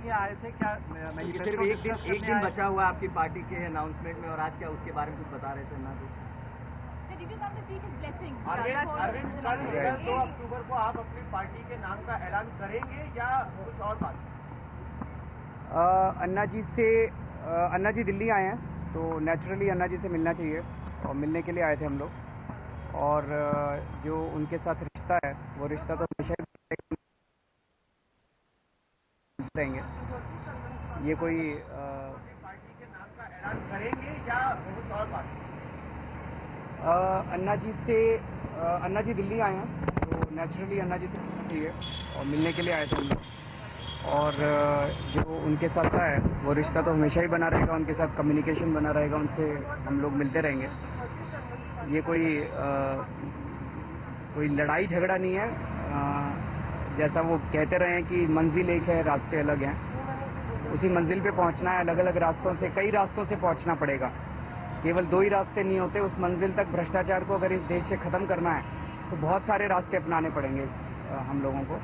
लिए आए थे क्या? सिर्फ एक दिन बचा हुआ है आपकी पार्टी के अनाउंसमेंट में, और आज क्या उसके बारे में कुछ बता रहे थे ना? अरविंद, कल 2 अक्टूबर को आप अपनी पार्टी के नाम का ऐलान करेंगे या कुछ और बात? अन्ना जी दिल्ली आए हैं, तो नेचुरली अन्ना जी से मिलना चाहिए, और मिलने के लिए आए थे हम लोग। और जो उनके साथ रिश्ता है, वो रिश्ता तो हमेशा ही रहेंगे। ये कोई पार्टी के नाम का ऐलान करेंगे या कुछ और बात? अन्ना जी दिल्ली आए हैं, तो नेचुरली अन्ना जी से मिलना चाहिए, और मिलने के लिए आए थे हम लोग। और जो उनके साथ है, वो रिश्ता तो हमेशा ही बना रहेगा, उनके साथ कम्युनिकेशन बना रहेगा, उनसे हम लोग मिलते रहेंगे। ये कोई लड़ाई झगड़ा नहीं है। जैसा वो कहते रहे हैं कि मंजिल एक है, रास्ते अलग हैं, उसी मंजिल पे पहुंचना है। अलग अलग रास्तों से, कई रास्तों से पहुंचना पड़ेगा, केवल 2 ही रास्ते नहीं होते। उस मंजिल तक भ्रष्टाचार को अगर इस देश से खत्म करना है, तो बहुत सारे रास्ते अपनाने पड़ेंगे हम लोगों को।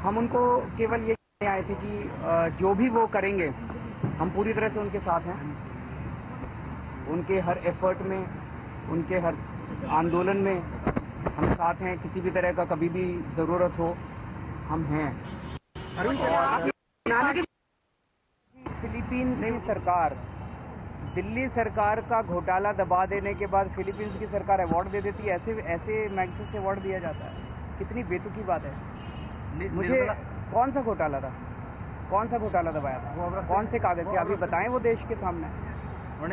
हम उनको केवल ये कहने आए थे कि जो भी वो करेंगे, हम पूरी तरह से उनके साथ हैं। उनके हर एफर्ट में, उनके हर आंदोलन में हम साथ हैं। किसी भी तरह का कभी भी जरूरत हो, हम हैं। फिलीपींस की सरकार, दिल्ली सरकार का घोटाला दबा देने के बाद फिलीपींस की सरकार अवार्ड दे देती है। ऐसे मैग्सेसे अवार्ड दिया जाता है? कितनी बेतुकी बात है। मुझे कौन सा घोटाला था? कौन सा घोटाला दबाया था? कौन से कागज थे? अभी बताएं वो देश के सामने।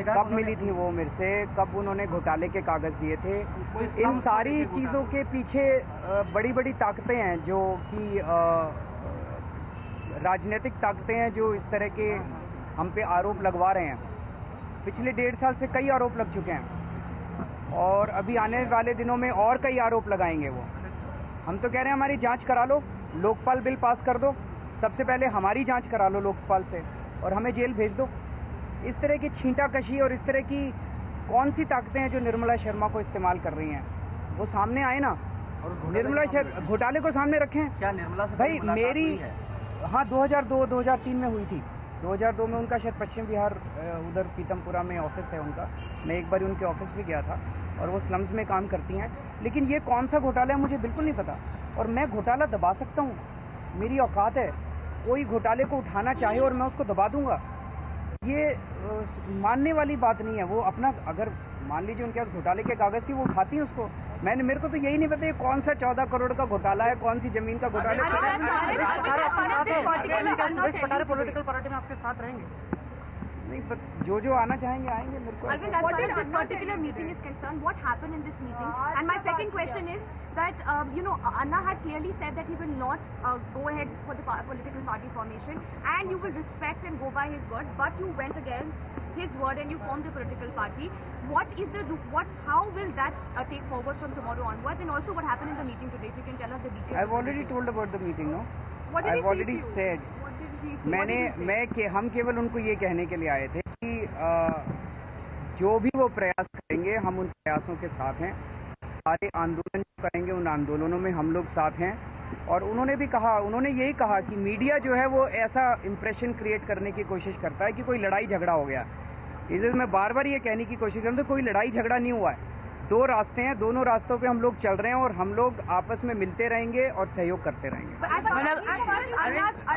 कब मिली थी वो मेरे से? कब उन्होंने घोटाले के कागज दिए थे? इन सारी चीजों के पीछे बड़ी बड़ी ताकतें हैं, जो कि राजनीतिक ताकतें हैं, जो इस तरह के हम पे आरोप लगवा रहे हैं। पिछले 1.5 साल से कई आरोप लग चुके हैं, और अभी आने वाले दिनों में और कई आरोप लगाएंगे वो। हम तो कह रहे हैं हमारी जांच करा लो, लोकपाल बिल पास कर दो। सबसे पहले हमारी जांच करा लो लोकपाल से, और हमें जेल भेज दो। इस तरह की छींटाकशी और इस तरह की कौन सी ताकतें हैं जो निर्मला शर्मा को इस्तेमाल कर रही हैं, वो सामने आए ना। और निर्मला घोटाले को सामने रखें। क्या निर्मला से भाई मेरी 2002-2003 में हुई थी। 2002 में उनका शायद पश्चिम बिहार, उधर पीतमपुरा में ऑफिस है उनका। मैं एक बार उनके ऑफिस भी गया था, और वो स्लम्स में काम करती हैं। लेकिन ये कौन सा घोटाला है मुझे बिल्कुल नहीं पता, और मैं घोटाला दबा सकता हूँ, मेरी औकात है। कोई घोटाले को उठाना चाहे और मैं उसको दबा दूंगा, ये मानने वाली बात नहीं है। वो अपना, अगर मान लीजिए उनके पास घोटाले के कागज थी, वो उठाती हैं उसको। मेरे को तो यही नहीं पता ये कौन सा 14 करोड़ का घोटाला है, कौन सी जमीन का घोटाला है। पॉलिटिकल पार्टी में आपके साथ रहेंगे? नहीं, जो आना चाहेंगे आएंगे। मेरे को Arvind, as far as this particular meeting is concerned, what happened in this meeting? And my second question is that, Anna had clearly said that he will not go ahead for the political party formation, and you will respect and go by his word, but you went against his word and you formed a political party. How will that take forward from tomorrow onwards? And also what happened in the meeting today? If you can tell us the details. I've already told about the meeting, no? What did I've already said. हम केवल उनको ये कहने के लिए आए थे कि जो भी वो प्रयास करेंगे, हम उन प्रयासों के साथ हैं। सारे आंदोलन करेंगे, उन आंदोलनों में हम लोग साथ हैं। और उन्होंने यही कहा कि मीडिया जो है वो ऐसा इंप्रेशन क्रिएट करने की कोशिश करता है कि कोई लड़ाई झगड़ा हो गया। इसलिए मैं बार बार ये कहने की कोशिश करता हूं, कोई लड़ाई झगड़ा नहीं हुआ है। 2 रास्ते हैं, दोनों रास्तों पे हम लोग चल रहे हैं, और हम लोग आपस में मिलते रहेंगे और सहयोग करते रहेंगे।